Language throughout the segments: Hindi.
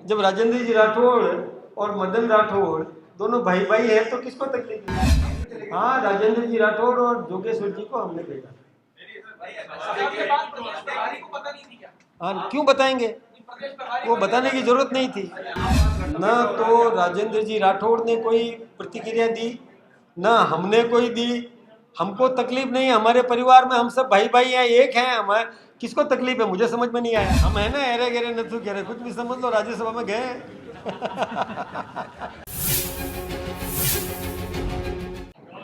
जब राजेंद्र जी राठौड़ और मदन राठौड़ दोनों भाई भाई हैं तो किसको तकलीफ है? हाँ, राजेंद्र जी राठौड़ और जोगेश्वर जी को हमने भेजा। हाँ, क्यों बताएंगे? वो बताने की जरूरत नहीं थी। न तो राजेंद्र जी राठौड़ ने कोई प्रतिक्रिया दी, न हमने कोई दी। हमको तकलीफ नहीं, हमारे परिवार में हम सब भाई भाई हैं, एक हैं। हमारे किसको तकलीफ है? मुझे समझ में नहीं आया। हम है ना एरे गेरे नथु गेरे, कुछ भी समझ लो, राज्यसभा में गए।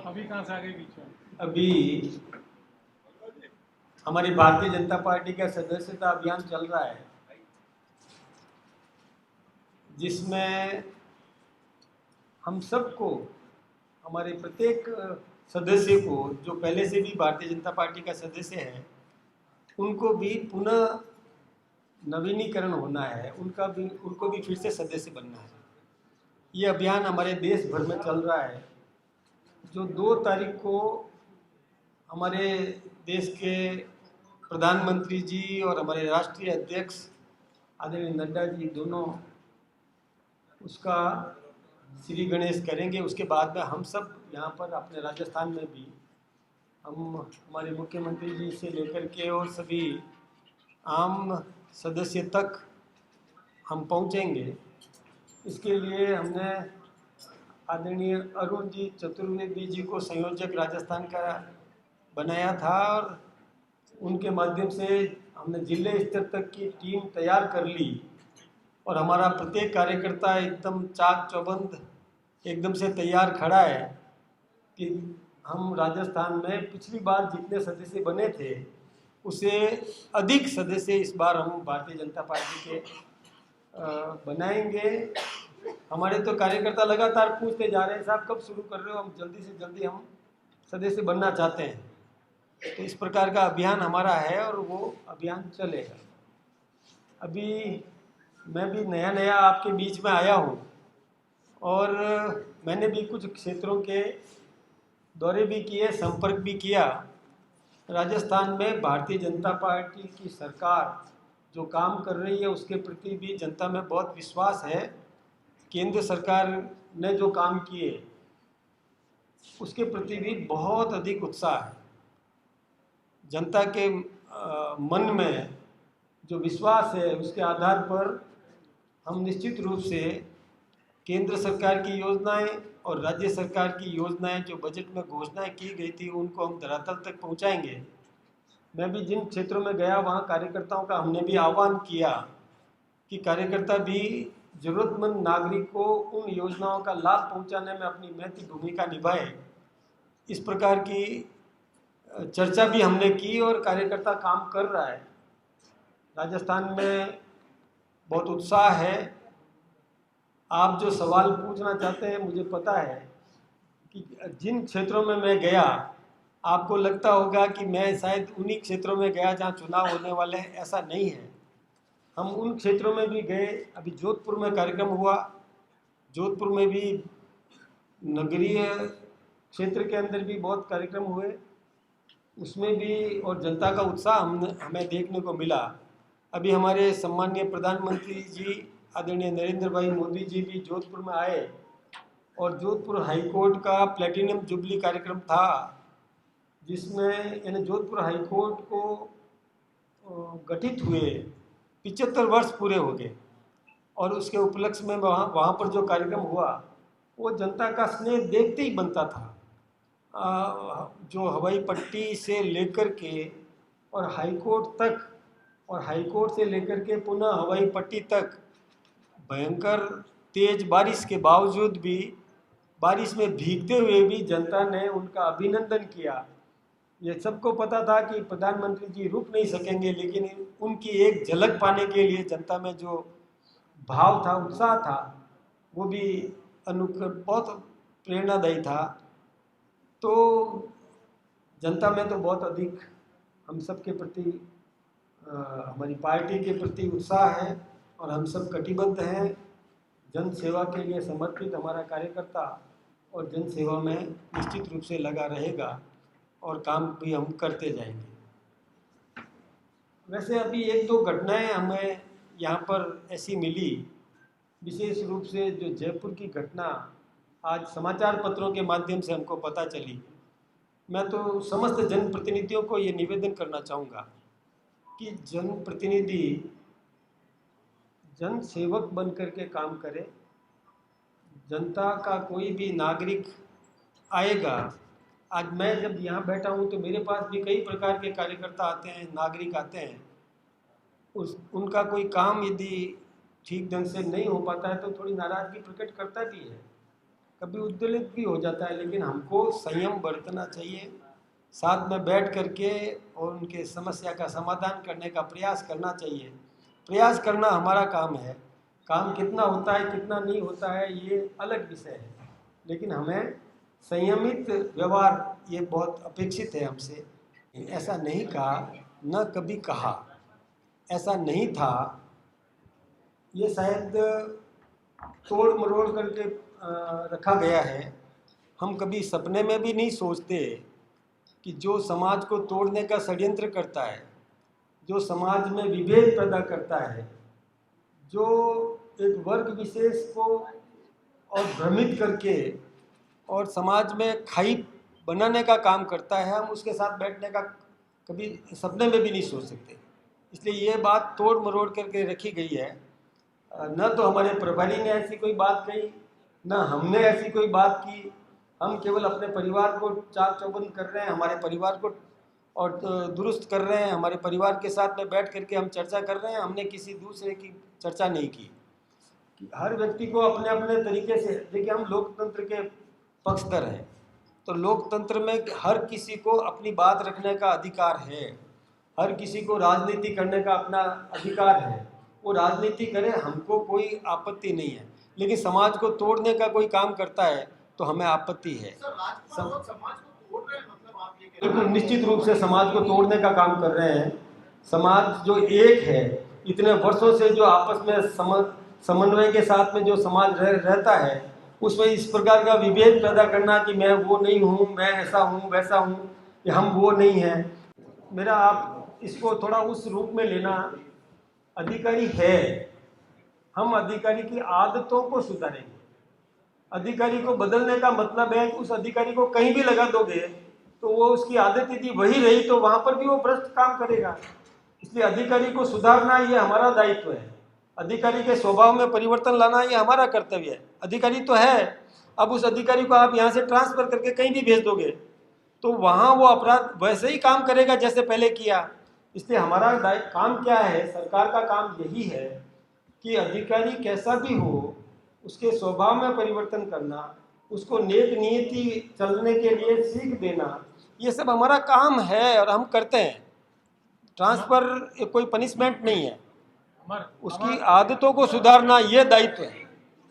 अभी कहाँ से आ गए बीच में? अभी हमारी भारतीय जनता पार्टी का सदस्यता अभियान चल रहा है, जिसमें हम सबको, हमारे प्रत्येक सदस्य को, जो पहले से भी भारतीय जनता पार्टी का सदस्य है, उनको भी पुनः नवीनीकरण होना है, उनको भी फिर से सदस्य बनना है। ये अभियान हमारे देश भर में चल रहा है। जो 2 तारीख को हमारे देश के प्रधानमंत्री जी और हमारे राष्ट्रीय अध्यक्ष आदरणीय नड्डा जी दोनों उसका श्री गणेश करेंगे, उसके बाद में हम सब यहाँ पर अपने राजस्थान में भी, हम हमारे मुख्यमंत्री जी से लेकर के और सभी आम सदस्य तक हम पहुँचेंगे। इसके लिए हमने आदरणीय अरुण जी चतुर्वेदी जी को संयोजक राजस्थान का बनाया था, और उनके माध्यम से हमने जिले स्तर तक की टीम तैयार कर ली, और हमारा प्रत्येक कार्यकर्ता एकदम चाक चौबंद एकदम से तैयार खड़ा है कि हम राजस्थान में पिछली बार जितने सदस्य बने थे उससे अधिक सदस्य इस बार हम भारतीय जनता पार्टी के बनाएंगे। हमारे तो कार्यकर्ता लगातार पूछते जा रहे हैं, साहब कब शुरू कर रहे हो? हम जल्दी से जल्दी हम सदस्य बनना चाहते हैं। तो इस प्रकार का अभियान हमारा है और वो अभियान चलेगा। अभी मैं भी नया नया आपके बीच में आया हूँ, और मैंने भी कुछ क्षेत्रों के दौरे भी किए, संपर्क भी किया। राजस्थान में भारतीय जनता पार्टी की सरकार जो काम कर रही है उसके प्रति भी जनता में बहुत विश्वास है। केंद्र सरकार ने जो काम किए उसके प्रति भी बहुत अधिक उत्साह है। जनता के मन में जो विश्वास है उसके आधार पर हम निश्चित रूप से केंद्र सरकार की योजनाएं और राज्य सरकार की योजनाएं जो बजट में घोषणाएं की गई थी उनको हम धरातल तक पहुंचाएंगे। मैं भी जिन क्षेत्रों में गया वहां कार्यकर्ताओं का हमने भी आह्वान किया कि कार्यकर्ता भी जरूरतमंद नागरिक को उन योजनाओं का लाभ पहुंचाने में अपनी महत्वपूर्ण भूमिका निभाए। इस प्रकार की चर्चा भी हमने की और कार्यकर्ता काम कर रहा है। राजस्थान में बहुत उत्साह है। आप जो सवाल पूछना चाहते हैं, मुझे पता है कि जिन क्षेत्रों में मैं गया आपको लगता होगा कि मैं शायद उन्हीं क्षेत्रों में गया जहां चुनाव होने वाले हैं, ऐसा नहीं है। हम उन क्षेत्रों में भी गए। अभी जोधपुर में कार्यक्रम हुआ, जोधपुर में भी नगरीय क्षेत्र के अंदर भी बहुत कार्यक्रम हुए, उसमें भी और जनता का उत्साह हमें देखने को मिला। अभी हमारे सम्मानीय प्रधानमंत्री जी आदरणीय नरेंद्र भाई मोदी जी भी जोधपुर में आए, और जोधपुर हाईकोर्ट का प्लेटिनम जुबली कार्यक्रम था, जिसमें यानी जोधपुर हाईकोर्ट को गठित हुए 75 वर्ष पूरे हो गए, और उसके उपलक्ष्य में वहाँ पर जो कार्यक्रम हुआ वो जनता का स्नेह देखते ही बनता था। जो हवाई पट्टी से लेकर के और हाईकोर्ट तक, और हाईकोर्ट से लेकर के पुनः हवाई पट्टी तक भयंकर तेज बारिश के बावजूद भी, बारिश में भीगते हुए भी जनता ने उनका अभिनंदन किया। ये सबको पता था कि प्रधानमंत्री जी रुक नहीं सकेंगे, लेकिन उनकी एक झलक पाने के लिए जनता में जो भाव था, उत्साह था, वो भी बहुत प्रेरणादायी था। तो जनता में तो बहुत अधिक हम सब के प्रति, हमारी पार्टी के प्रति उत्साह है, और हम सब कटिबद्ध हैं। जन सेवा के लिए समर्पित हमारा कार्यकर्ता और जन सेवा में निश्चित रूप से लगा रहेगा, और काम भी हम करते जाएंगे। वैसे अभी 1-2 घटनाएं हमें यहाँ पर ऐसी मिली विशेष रूप से जो जयपुर की घटना आज समाचार पत्रों के माध्यम से हमको पता चली, मैं तो समस्त जनप्रतिनिधियों को ये निवेदन करना चाहूँगा कि जनप्रतिनिधि जन सेवक बन करके काम करे। जनता का कोई भी नागरिक आएगा, आज मैं जब यहाँ बैठा हूँ तो मेरे पास भी कई प्रकार के कार्यकर्ता आते हैं, नागरिक आते हैं। उनका कोई काम यदि ठीक ढंग से नहीं हो पाता है तो थोड़ी नाराज़गी प्रकट करता भी है, कभी उद्वेलित भी हो जाता है, लेकिन हमको संयम बरतना चाहिए, साथ में बैठ करके और उनके समस्या का समाधान करने का प्रयास करना चाहिए। प्रयास करना हमारा काम है। काम कितना होता है कितना नहीं होता है ये अलग विषय है, लेकिन हमें संयमित व्यवहार ये बहुत अपेक्षित है हमसे। ऐसा नहीं कहा, न कभी कहा, ऐसा नहीं था, ये शायद तोड़ मरोड़ करके रखा गया है। हम कभी सपने में भी नहीं सोचते कि जो समाज को तोड़ने का षड्यंत्र करता है, जो समाज में विभेद पैदा करता है, जो एक वर्ग विशेष को और भ्रमित करके और समाज में खाई बनाने का काम करता है, हम उसके साथ बैठने का कभी सपने में भी नहीं सोच सकते। इसलिए ये बात तोड़ मरोड़ करके रखी गई है। न तो हमारे प्रभारी ने ऐसी कोई बात कही, न हमने ऐसी कोई बात की। हम केवल अपने परिवार को चाक चौबंद कर रहे हैं, हमारे परिवार को और दुरुस्त कर रहे हैं, हमारे परिवार के साथ में बैठ करके हम चर्चा कर रहे हैं। हमने किसी दूसरे की चर्चा नहीं की। हर व्यक्ति को अपने अपने तरीके से, देखिए हम लोकतंत्र के पक्षधर हैं, तो लोकतंत्र में हर किसी को अपनी बात रखने का अधिकार है, हर किसी को राजनीति करने का अपना अधिकार है। वो राजनीति करे, हमको कोई आपत्ति नहीं है, लेकिन समाज को तोड़ने का कोई काम करता है तो हमें आपत्ति है। बिल्कुल निश्चित रूप से समाज को तोड़ने का काम कर रहे हैं। समाज जो एक है, इतने वर्षों से जो आपस में समन्वय के साथ में जो समाज रहता है, उसमें इस प्रकार का विभेद पैदा करना कि मैं वो नहीं हूँ, मैं ऐसा हूँ वैसा हूँ, या हम वो नहीं हैं, मेरा आप इसको थोड़ा उस रूप में लेना। अधिकारी है, हम अधिकारी की आदतों को सुधारेंगे। अधिकारी को बदलने का मतलब है कि उस अधिकारी को कहीं भी लगा दोगे तो वो उसकी आदत यदि वही रही तो वहां पर भी वो भ्रष्ट काम करेगा। इसलिए अधिकारी को सुधारना ये हमारा दायित्व है। अधिकारी के स्वभाव में परिवर्तन लाना ये हमारा कर्तव्य है। अधिकारी तो है, अब उस अधिकारी को आप यहाँ से ट्रांसफर करके कहीं भी भेज दोगे तो वहाँ वो अपराध वैसे ही काम करेगा जैसे पहले किया। इसलिए हमारा काम क्या है, सरकार का काम यही है कि अधिकारी कैसा भी हो उसके स्वभाव में परिवर्तन करना, उसको नेक नियति चलने के लिए सीख देना, ये सब हमारा काम है और हम करते हैं। ट्रांसफर कोई पनिशमेंट नहीं है, उसकी आदतों को सुधारना ये दायित्व है।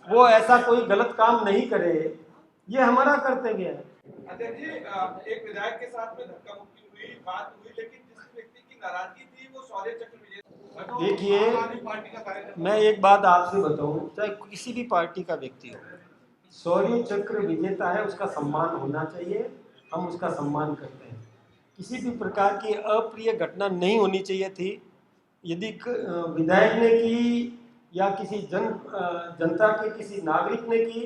वो ऐसा कोई गलत काम नहीं करे, ये हमारा कर्तव्य है। अध्यक्ष जी, एक विधायक के साथ में धक्का मुक्की हुई, बात हुई, लेकिन जिस व्यक्ति की नाराजगी थी वो शौर्य चक्र विजेता। देखिए मैं एक बात आपसे बताऊं, चाहे किसी भी पार्टी का व्यक्ति हो, शौर्य चक्र विजेता है, उसका सम्मान होना चाहिए, हम उसका सम्मान करते हैं। किसी भी प्रकार की अप्रिय घटना नहीं होनी चाहिए थी। यदि विधायक ने की या किसी जनता के किसी नागरिक ने की,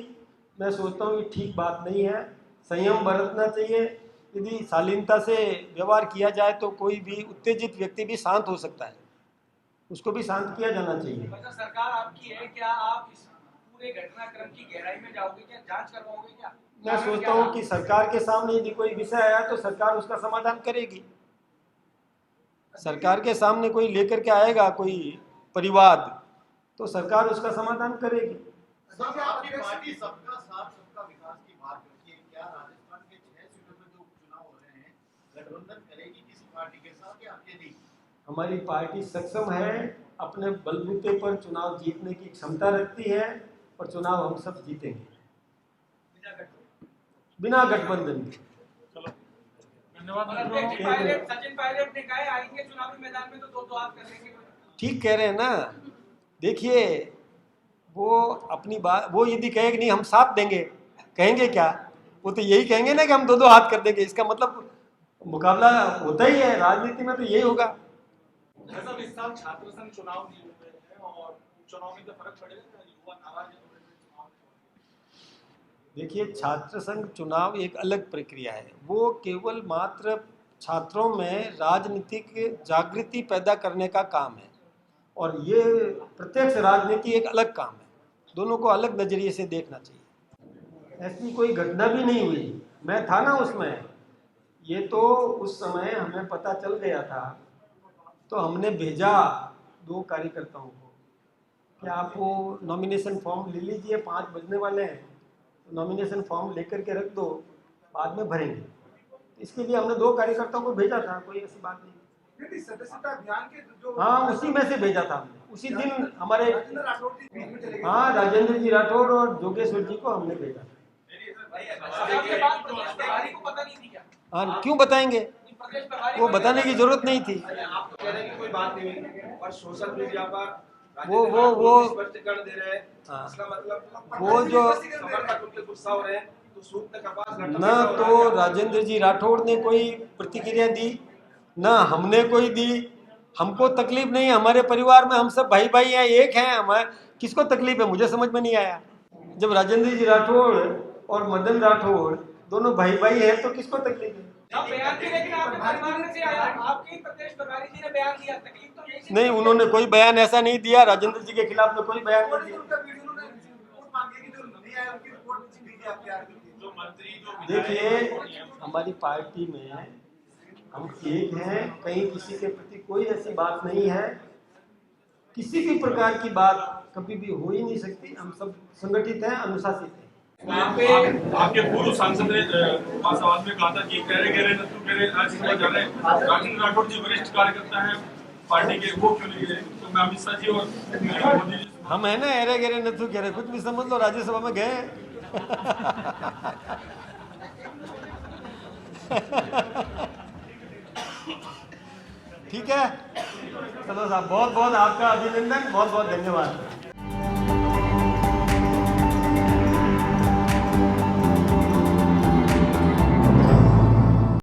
मैं सोचता हूँ ये ठीक बात नहीं है। संयम बरतना चाहिए। यदि शालीनता से व्यवहार किया जाए तो कोई भी उत्तेजित व्यक्ति भी शांत हो सकता है, उसको भी शांत किया जाना चाहिए। मतलब सरकार आपकी है, क्या आप इस पूरे घटनाक्रम की गहराई में जाओगे, क्या जांच करवाओगे क्या? मैं सोचता हूँ कि सरकार के सामने यदि कोई विषय आया तो सरकार उसका समाधान करेगी। सरकार के सामने कोई लेकर के आएगा कोई परिवाद तो सरकार उसका समाधान करेगी। आपकी पार्टी सबका साथ सबका विकास की बात करती है, क्या राजस्थान के 6 सीटों में जो उपचुनाव हो रहे हैं गठबंधन करेगी किसी पार्टी के साथ या अकेली? हमारी पार्टी सक्षम है, अपने बलबूते पर चुनाव जीतने की क्षमता रखती है और चुनाव हम सब जीतेंगे बिना गठबंधन के। चलो धन्यवाद। सचिन पायलट ने कहा आएंगे चुनावी मैदान में तो दो हाथ कर लेंगे। ठीक कह रहे हैं ना। देखिए वो अपनी बात, वो यदि कहे कि नहीं हम साथ देंगे, कहेंगे क्या? वो तो यही कहेंगे ना कि हम दो हाथ कर देंगे। इसका मतलब मुकाबला होता ही है, राजनीति में तो यही होगा। इस साल छात्र संघ चुनाव नहीं हुए हैं और चुनाव में तो फर्क पड़ेगा, युवा नाराज देखिए, छात्र संघ चुनाव एक अलग प्रक्रिया है। वो केवल मात्र छात्रों में राजनीतिक जागृति पैदा करने का काम है, और ये प्रत्यक्ष राजनीति एक अलग काम है। दोनों को अलग नज़रिए से देखना चाहिए। ऐसी कोई घटना भी नहीं हुई, मैं था ना उसमें। ये तो उस समय हमें पता चल गया था, तो हमने भेजा 2 कार्यकर्ताओं को कि आप वो नॉमिनेशन फॉर्म ले लीजिए, 5 बजने वाले हैं, तो नॉमिनेशन फॉर्म लेकर के रख दो, बाद में भरेंगे। इसके लिए हमने 2 कार्यकर्ताओं को भेजा था, कोई ऐसी बात नहीं। सदस्यता अभियान के जो हाँ, उसी में से भेजा था हमने। उसी दिन हमारे राजेंद्र राठौड़ जी बीच में चले गए। हाँ, राजेंद्र जी राठौड़ और जोगेश्वर जी को हमने भेजा। आपके बात प्रदेश प्रभारी को पता नहीं थी क्या? हाँ, क्यों बताएंगे, प्रदेश प्रभारी वो को बताने की जरूरत नहीं थी। आप तो कह रहे हैं कि कोई बात नहीं हुई, और सोशल मीडिया पर वो स्पष्टीकरण दे रहे हैं। हाँ। इसका मतलब वो जो समर्थक उनके गुस्सा हो रहे हैं, तो सूक्त कपास न तो राजेंद्र जी राठौड़ ने कोई प्रतिक्रिया दी, न हमने कोई दी। हमको तकलीफ नहीं है, हमारे परिवार में हम सब भाई भाई हैं, एक हैं। हमारे किसको तकलीफ है, मुझे समझ में नहीं आया। जब राजेंद्र जी राठौड़ और मदन राठौड़ दोनों भाई भाई हैं, तो किसको तकलीफ है? अब बयान भी लेकिन आपके परिवार में से आया, आपके ही प्रदेश प्रभारी जी ने बयान दिया, तकलीफ तो यही नहीं, उन्होंने कोई बयान ऐसा नहीं दिया। राजेंद्र जी के खिलाफ में कोई बयान नहीं दिया। उनका वीडियो उन्होंने रिपोर्ट मांगी कि जो नहीं आया उनकी रिपोर्ट दीजिए आप तैयार कीजिए। जो मंत्री जो देखिए, हमारी पार्टी में हम एक हैं, कहीं किसी के प्रति कोई ऐसी बात नहीं है। किसी भी प्रकार की बात कभी भी हो ही नहीं सकती। हम सब संगठित हैं, अनुशासित हैं। आपके पूर्व सांसद ने पास आवाज में कहा था कि गहरे गहरे नत्थु गहरे राज्यसभा जा रहे हैं। राजेंद्र राठौड़ जी वरिष्ठ कार्यकर्ता हैं पार्टी के, वो क्यों नहीं गए? तो मैं अमित शाह जी और मोदी जी हम है ना, अरे गहरे नथु गहरे, कुछ भी समझ लो, राज्यसभा में गए। ठीक है, चलो साहब, बहुत बहुत आपका अभिनंदन, बहुत बहुत धन्यवाद।